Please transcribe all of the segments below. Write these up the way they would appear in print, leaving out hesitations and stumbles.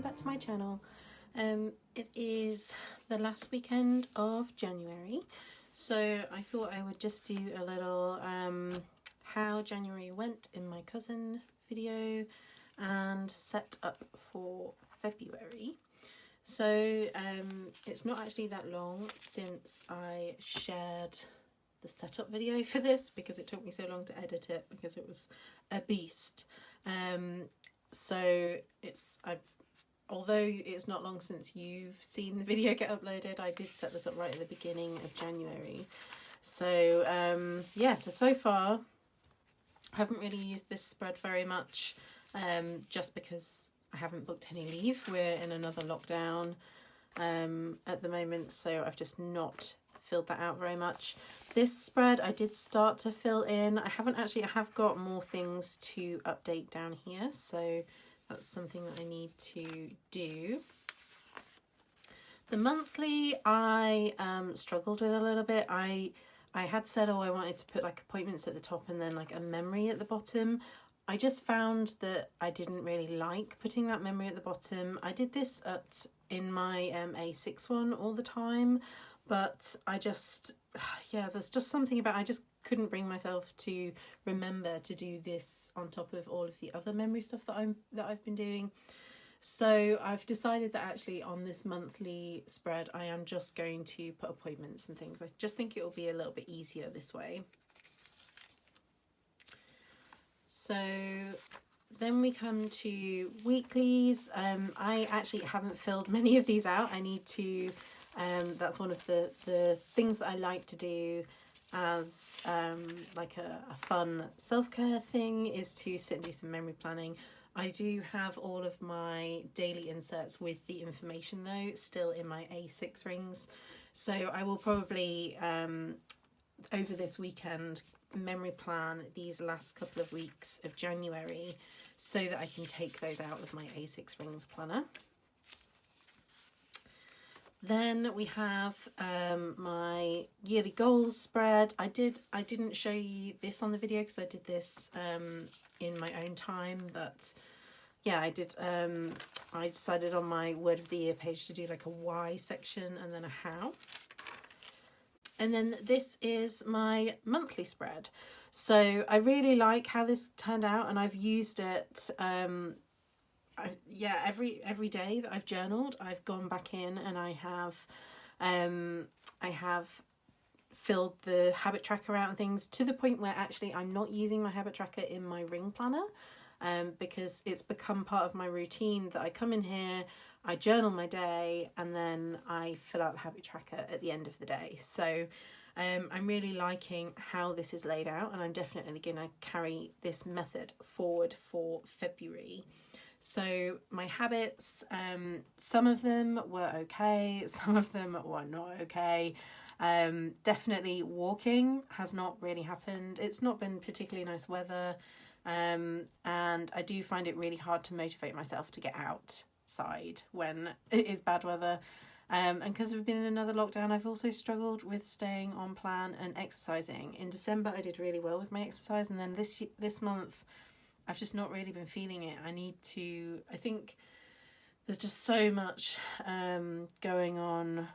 back to my channel. It is the last weekend of January, so I thought I would just do a little how January went in my cousin video and set up for February. So it's not actually that long since I shared the setup video for this, because it took me so long to edit it because it was a beast. So although it's not long since you've seen the video get uploaded, I did set this up right at the beginning of January. So yeah, so far I haven't really used this spread very much, just because I haven't booked any leave. We're in another lockdown at the moment, so I've just not filled that out very much. This spread I did start to fill in. I have got more things to update down here, so that's something that I need to do. The monthly I struggled with a little bit. I had said, I wanted to put like appointments at the top and then like a memory at the bottom. I just found that I didn't really like putting that memory at the bottom. I did this in my A6 one all the time, but I just, yeah, there's just something about, I just couldn't bring myself to remember to do this on top of all of the other memory stuff that I've been doing. So I've decided that actually on this monthly spread I am just going to put appointments and things. I just think it will be a little bit easier this way. So then we come to weeklies. I actually haven't filled many of these out. I need to, that's one of the things that I like to do as like a fun self-care thing, is to sit and do some memory planning. I do have all of my daily inserts with the information though still in my A6 rings, so I will probably over this weekend memory plan these last couple of weeks of January so that I can take those out of my A6 rings planner. Then we have my yearly goals spread. I didn't show you this on the video because I did this in my own time, but yeah, I did. I decided on my word of the year page to do like a why section and then a how. And then this is my monthly spread. So I really like how this turned out, and I've used it yeah, every day that I've journaled, I've gone back in and I have filled the habit tracker out and things, to the point where actually I'm not using my habit tracker in my ring planner, because it's become part of my routine that I come in here, I journal my day, and then I fill out the habit tracker at the end of the day. So I'm really liking how this is laid out, and I'm definitely going to carry this method forward for February. So my habits, some of them were okay, some of them were not okay. Definitely walking has not really happened. It's not been particularly nice weather, and I do find it really hard to motivate myself to get outside when it is bad weather. And because we've been in another lockdown, I've also struggled with staying on plan and exercising. In December I did really well with my exercise, and then this month I've just not really been feeling it. I think there's just so much going on.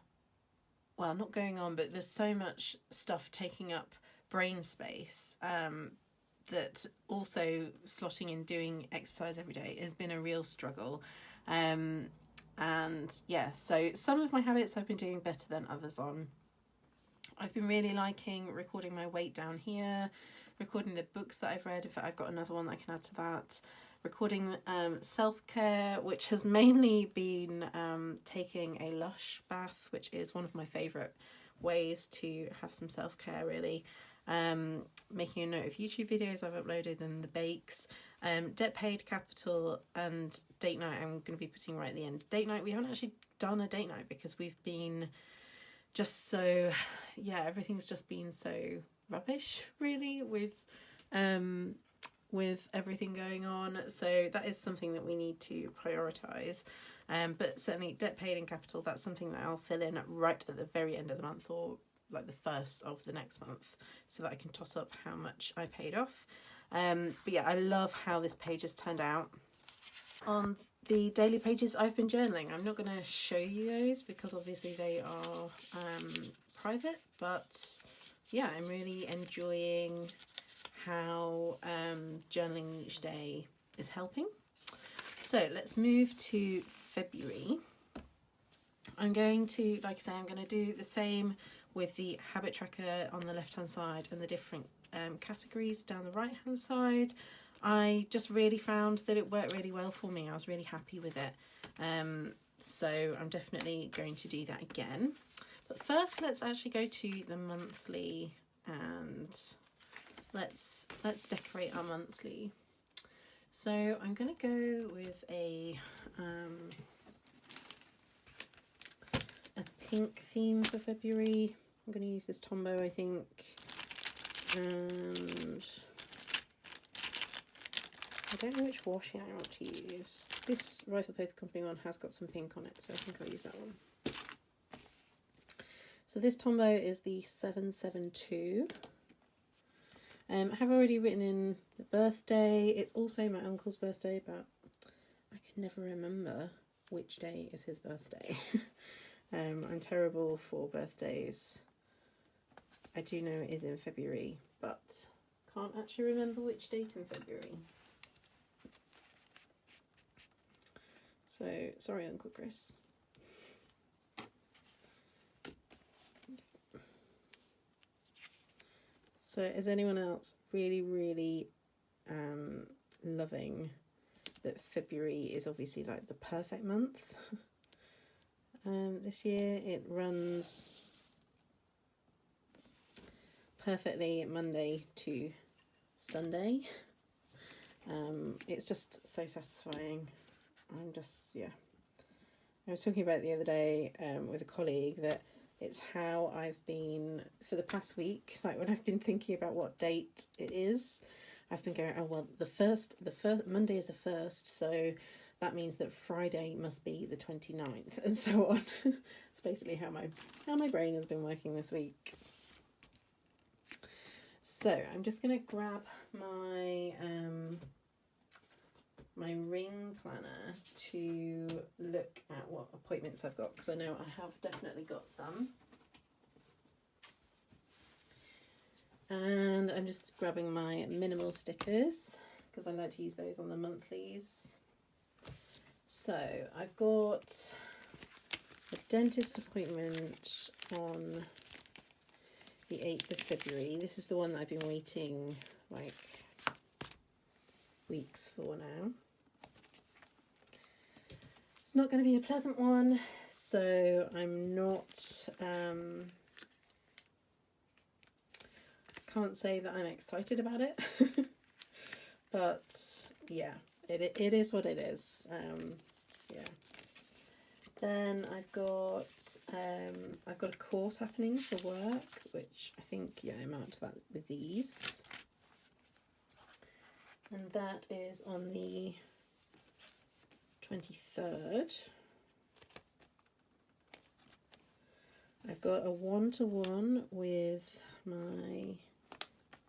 Well, not going on, but there's so much stuff taking up brain space that also slotting in doing exercise every day has been a real struggle. And yeah, so some of my habits I've been doing better than others on. I've been really liking recording my weight down here, recording the books that I've read. In fact, I've got another one that I can add to that. Recording self-care, which has mainly been taking a Lush bath, which is one of my favourite ways to have some self-care, really. Making a note of YouTube videos I've uploaded and the bakes. Debt paid, capital, and date night I'm going to be putting right at the end. Date night, we haven't actually done a date night because we've been just so, yeah, everything's just been so rubbish really with everything going on, so that is something that we need to prioritise. But certainly debt paid and capital, that's something that I'll fill in right at the very end of the month, or like the first of the next month, so that I can toss up how much I paid off. But yeah, I love how this page has turned out. On the daily pages I've been journaling. I'm not going to show you those because obviously they are private, but yeah, I'm really enjoying how journaling each day is helping. So let's move to February. I'm going to, like I say, I'm going to do the same with the habit tracker on the left hand side and the different categories down the right hand side. I just really found that it worked really well for me. I was really happy with it. So I'm definitely going to do that again. But first, let's actually go to the monthly and let's decorate our monthly. So I'm going to go with a pink theme for February. I'm going to use this Tombow, I think, and I don't know which washi I want to use. This Rifle Paper Company one has got some pink on it, so I think I'll use that one. So this Tombow is the 772. I have already written in the birthday. It's also my uncle's birthday, but I can never remember which day is his birthday. I'm terrible for birthdays. I do know it is in February, but can't actually remember which date in February. So, sorry, Uncle Chris. So, is anyone else really loving that February is obviously like the perfect month? This year it runs perfectly Monday to Sunday. It's just so satisfying. Yeah. I was talking about it the other day with a colleague that it's how I've been for the past week. Like when I've been thinking about what date it is, I've been going, oh well, the first Monday is the 1st, so that means that Friday must be the 29th, and so on. It's basically how my brain has been working this week. So I'm just going to grab my my ring planner to look at what appointments I've got, because I know I have definitely got some. And I'm just grabbing my minimal stickers because I like to use those on the monthlies. So I've got a dentist appointment on the 8th of February. This is the one that I've been waiting like weeks for now. It's not going to be a pleasant one, so I'm not, can't say that I'm excited about it, but yeah, it is what it is. Yeah. Then I've got a course happening for work, which I think, yeah, I marked that with these. And that is on the 23rd. I've got a one-to-one with my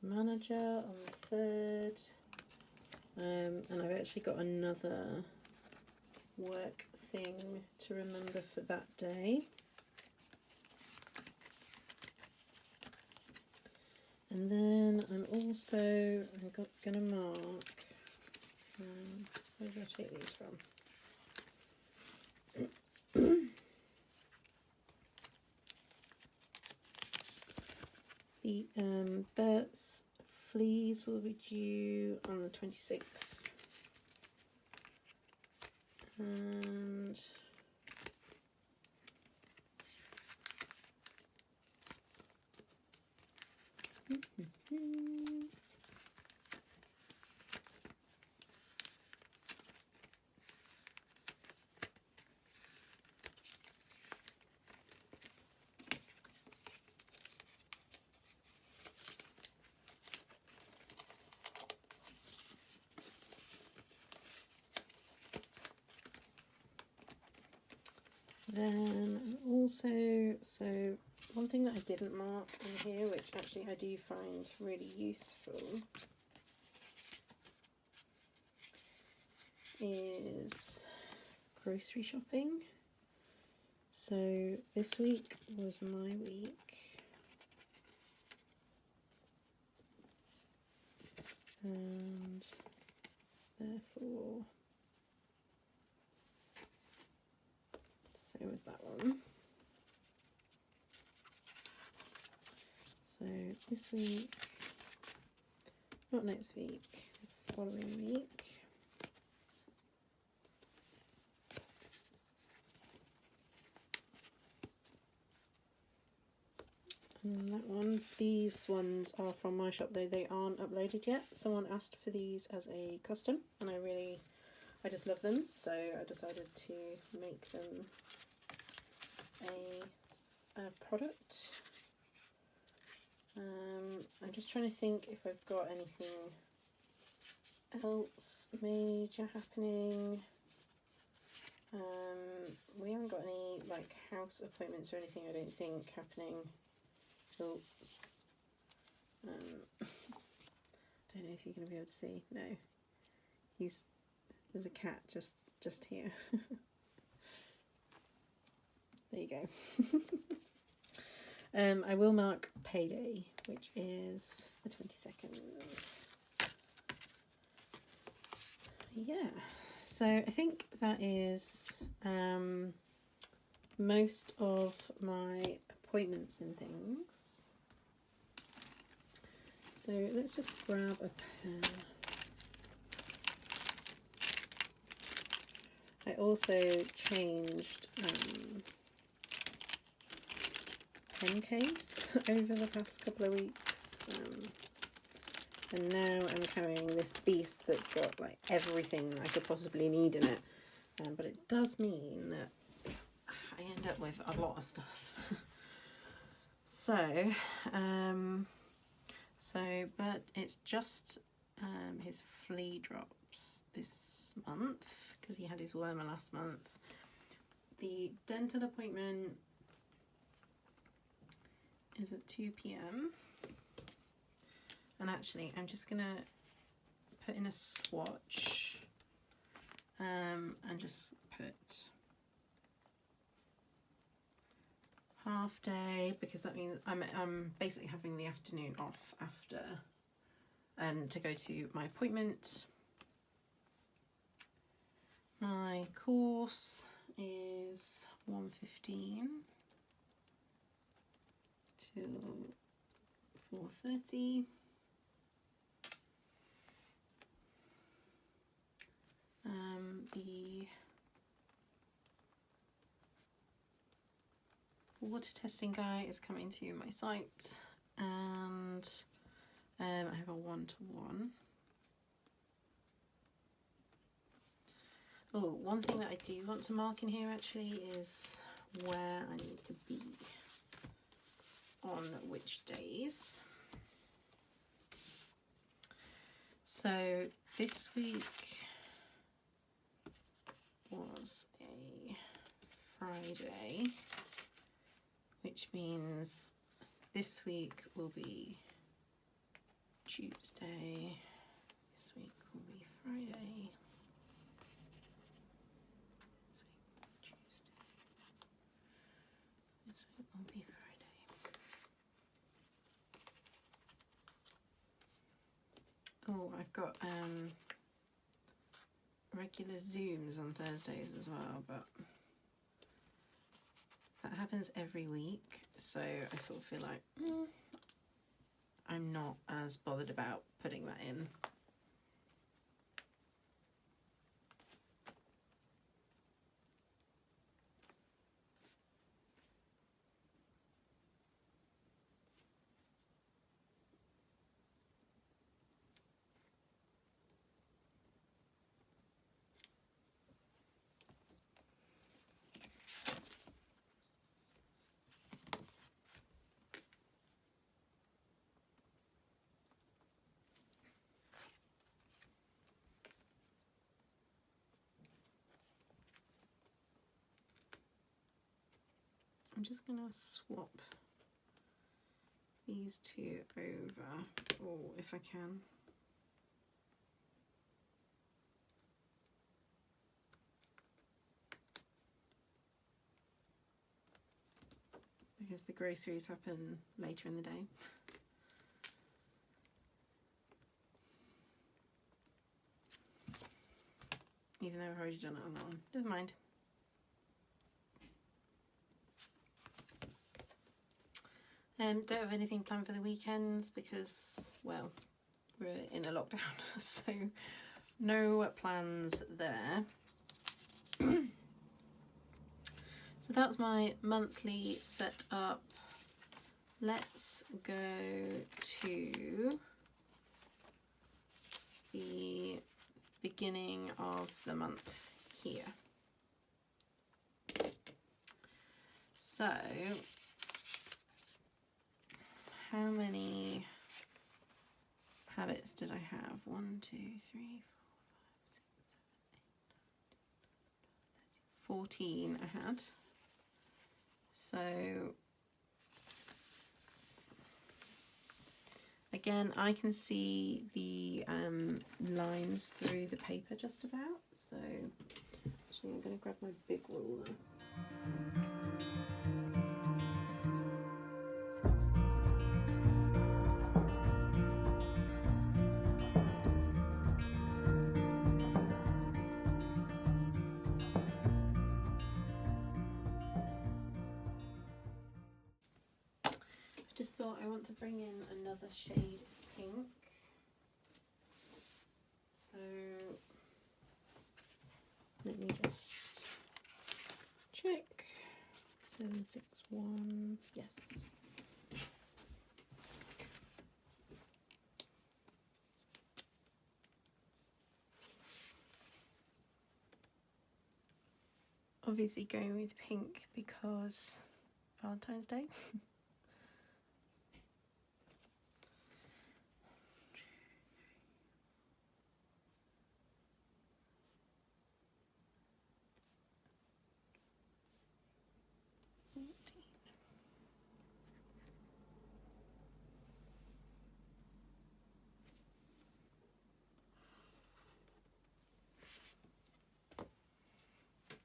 manager on the 3rd. And I've actually got another work thing to remember for that day. And then I'm also going to mark, where did I take these from? The Bert's fleas will be due on the 26th. And then also, so one thing that I didn't mark in here, which actually I do find really useful, is grocery shopping. So this week was my week. And therefore, so was that one. So this week, not next week, the following week. And that one, these ones are from my shop, though they aren't uploaded yet. Someone asked for these as a custom, and I just love them, so I decided to make them a product. I'm just trying to think if I've got anything else major happening. We haven't got any like house appointments or anything, I don't think, happening. Oh, don't know if you're going to be able to see. No, there's a cat just here. There you go. I will mark payday, which is the 22nd. Yeah, so I think that is most of my appointments and things. So let's just grab a pen. I also changed pen case over the past couple of weeks, and now I'm carrying this beast that's got like everything I could possibly need in it, but it does mean that I end up with a lot of stuff. But it's just his flea drops this month because he had his wormer last month. The dental appointment is at 2 p.m. and actually I'm just gonna put in a swatch and just put half day, because that means I'm basically having the afternoon off after to go to my appointment. My course is 1:15 till 4:30. The water testing guy is coming to my site, and I have a one-to-one. Oh, one thing that I do want to mark in here actually is where I need to be on which days. So this week was a Friday, which means this week will be Tuesday, this week will be Friday, this week will be Friday. Oh, I've got regular Zooms on Thursdays as well, but that happens every week, so I sort of feel like I'm not as bothered about putting that in. I'm just going to swap these two over, or if I can. because the groceries happen later in the day. Even though I've already done it on that one. Never mind. Don't have anything planned for the weekends because, well, we're in a lockdown, so no plans there. So that's my monthly setup. Let's go to the beginning of the month here. So, how many habits did I have? 1, 2, 3, 4, 5, 6, 7, 8, 9, 10, 14 I had. So again, I can see the lines through the paper just about. So actually I'm going to grab my big ruler. Just thought I want to bring in another shade of pink. So let me just check. 761, yes. Obviously going with pink because Valentine's Day.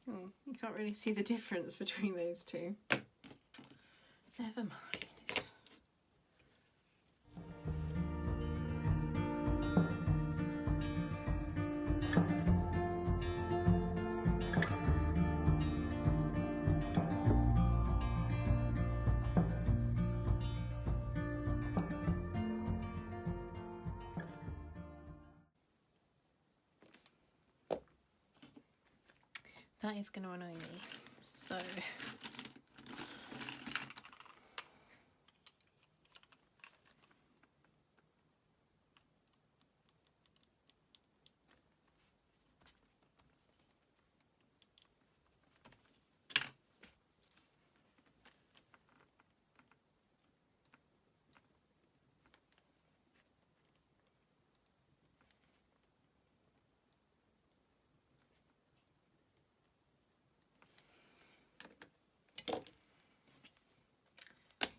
Oh, you can't really see the difference between those two. Never mind. That is going to annoy me. So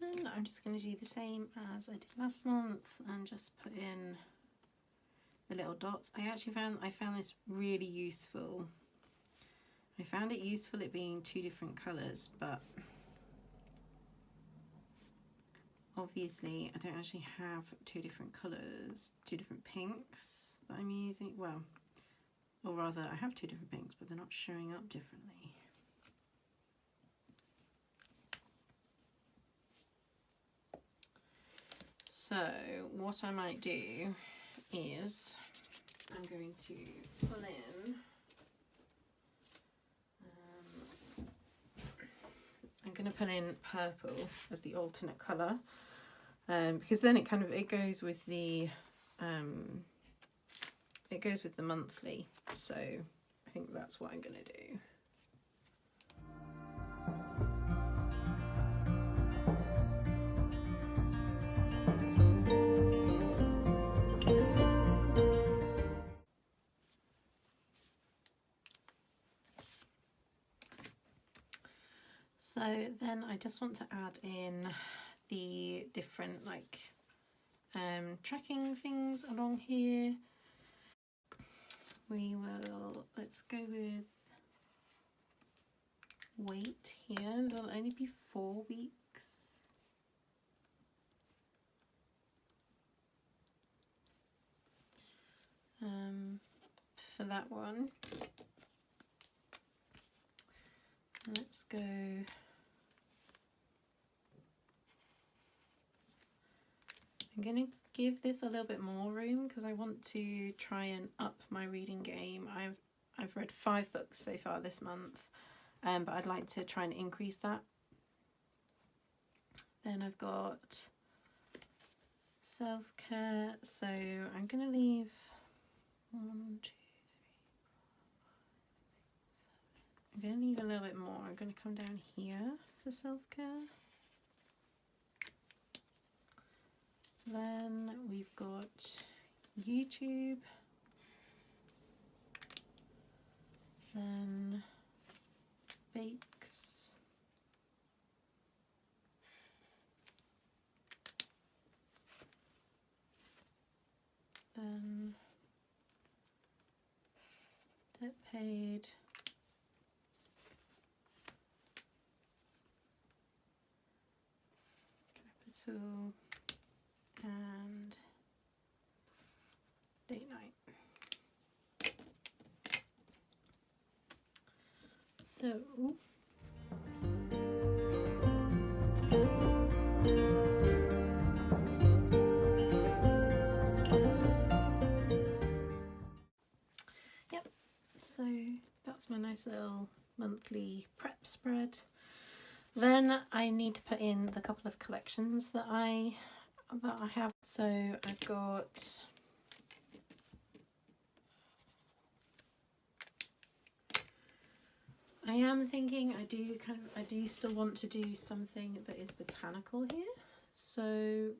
then I'm just going to do the same as I did last month and just put in the little dots. I found this really useful. I found it useful it being two different colours, but obviously I don't actually have two different colours, two different pinks that I'm using. Well, or rather I have two different pinks, but they're not showing up differently. So what I might do is I'm going to pull in I'm going to pull in purple as the alternate colour, because then it goes with the monthly. So I think that's what I'm going to do. So then I just want to add in the different tracking things along here. Let's go with weight here. There'll only be 4 weeks. for that one. Let's go. I'm going to give this a little bit more room because I want to try and up my reading game. I've read 5 books so far this month, but I'd like to try and increase that. Then I've got self-care, so I'm going to leave 1, 2, 3, 4, 5, 6, 7. I'm going to leave a little bit more. I'm going to come down here for self-care. Then we've got YouTube, then bakes, then debt paid, capital, and date night. So yep, so that's my nice little monthly prep spread. Then I need to put in the couple of collections that I have. So I've got I am thinking I do still want to do something that is botanical here. So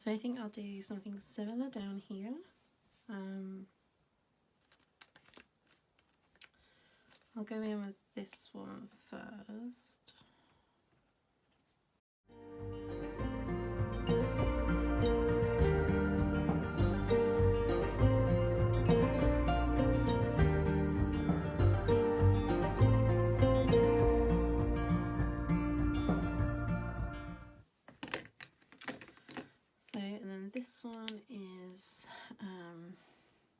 I think I'll do something similar down here. I'll go in with this one first. So, and then this one is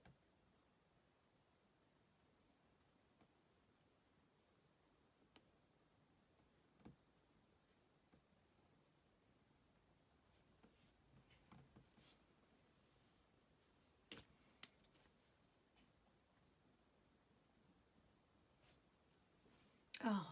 oh.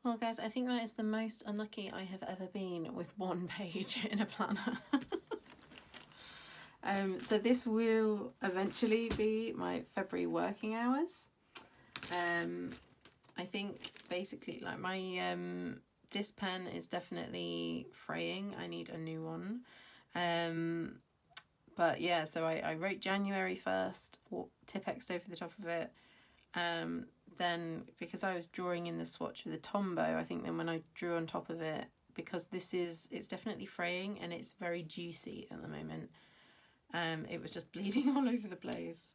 Well guys, I think that is the most unlucky I have ever been with one page in a planner. So this will eventually be my February working hours. I think basically like my this pen is definitely fraying. I need a new one. But yeah, so I wrote January 1st, Tipp-Ex'd over the top of it. Then because I was drawing in the swatch with the Tombow, I think then when I drew on top of it, because it's definitely fraying and it's very juicy at the moment, it was just bleeding all over the place.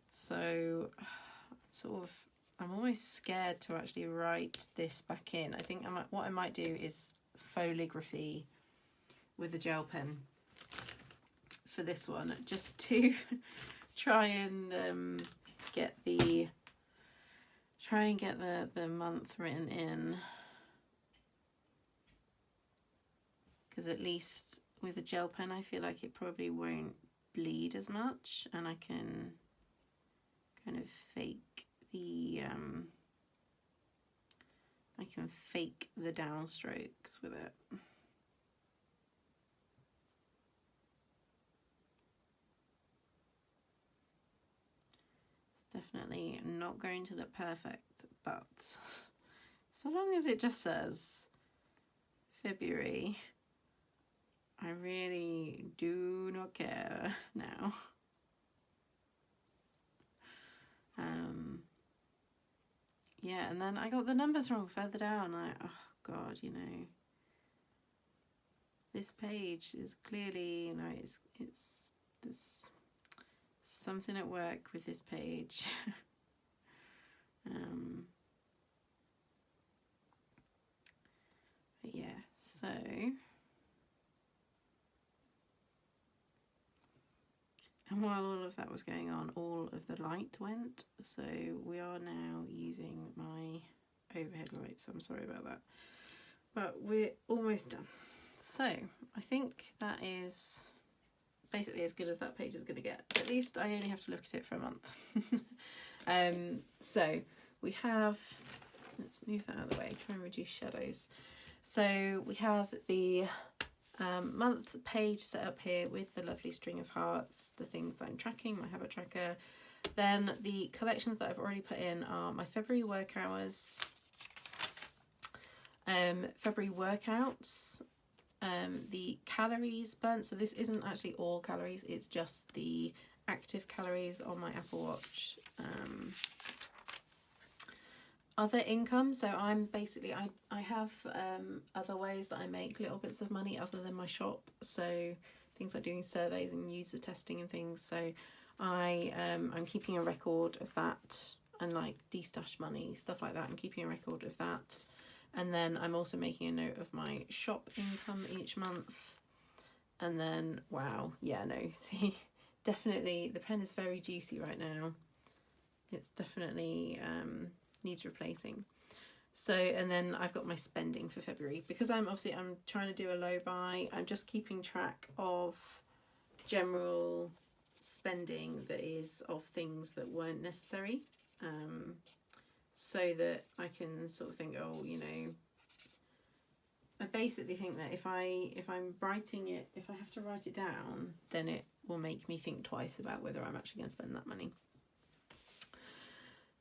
So I'm almost scared to actually write this back in. I think what I might do is foligraphy with a gel pen for this one, just to try and get the month written in, because at least with a gel pen I feel like it probably won't bleed as much, and I can kind of fake the downstrokes with it. It's definitely not going to look perfect, but so long as it just says February, I really do not care now. Yeah, and then I got the numbers wrong further down. Oh God, you know, this page is clearly, you know, there's something at work with this page. But yeah, so and while all of that was going on, all of the light went, so we are now using my overhead light, so I'm sorry about that. But we're almost done. So I think that is basically as good as that page is going to get. At least I only have to look at it for a month. So we have, let's move that out of the way, try and reduce shadows. So we have the month page set up here with the lovely string of hearts, the things that I'm tracking, my habit tracker. Then the collections that I've already put in are my February work hours, February workouts, the calories burnt. So this isn't actually all calories, it's just the active calories on my Apple Watch. Other income, so I'm basically, I have other ways that I make little bits of money other than my shop, so things like doing surveys and user testing and things. So I'm keeping a record of that, and like de-stash money, stuff like that. I'm keeping a record of that, and then I'm also making a note of my shop income each month. And then wow, yeah, no, see, definitely the pen is very juicy right now. It's definitely needs replacing. So, and then I've got my spending for February, because I'm trying to do a low buy. I'm just keeping track of general spending that is of things that weren't necessary, so that I can sort of think, oh, you know, I basically think that if I'm writing it, if I have to write it down, then it will make me think twice about whether I'm actually going to spend that money.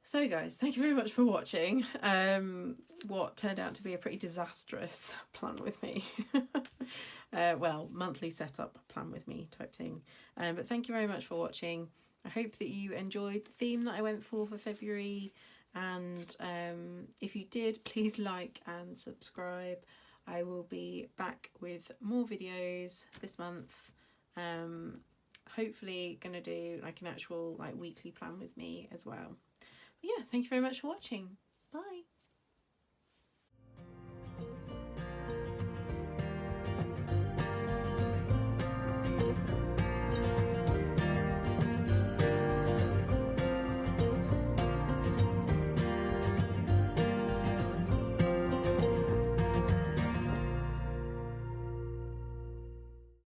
So guys, thank you very much for watching what turned out to be a pretty disastrous plan with me. Well, monthly setup plan with me type thing. But thank you very much for watching. I hope that you enjoyed the theme that I went for February, and if you did, please like and subscribe. I will be back with more videos this month. Hopefully going to do like an actual like weekly plan with me as well. Yeah, thank you very much for watching.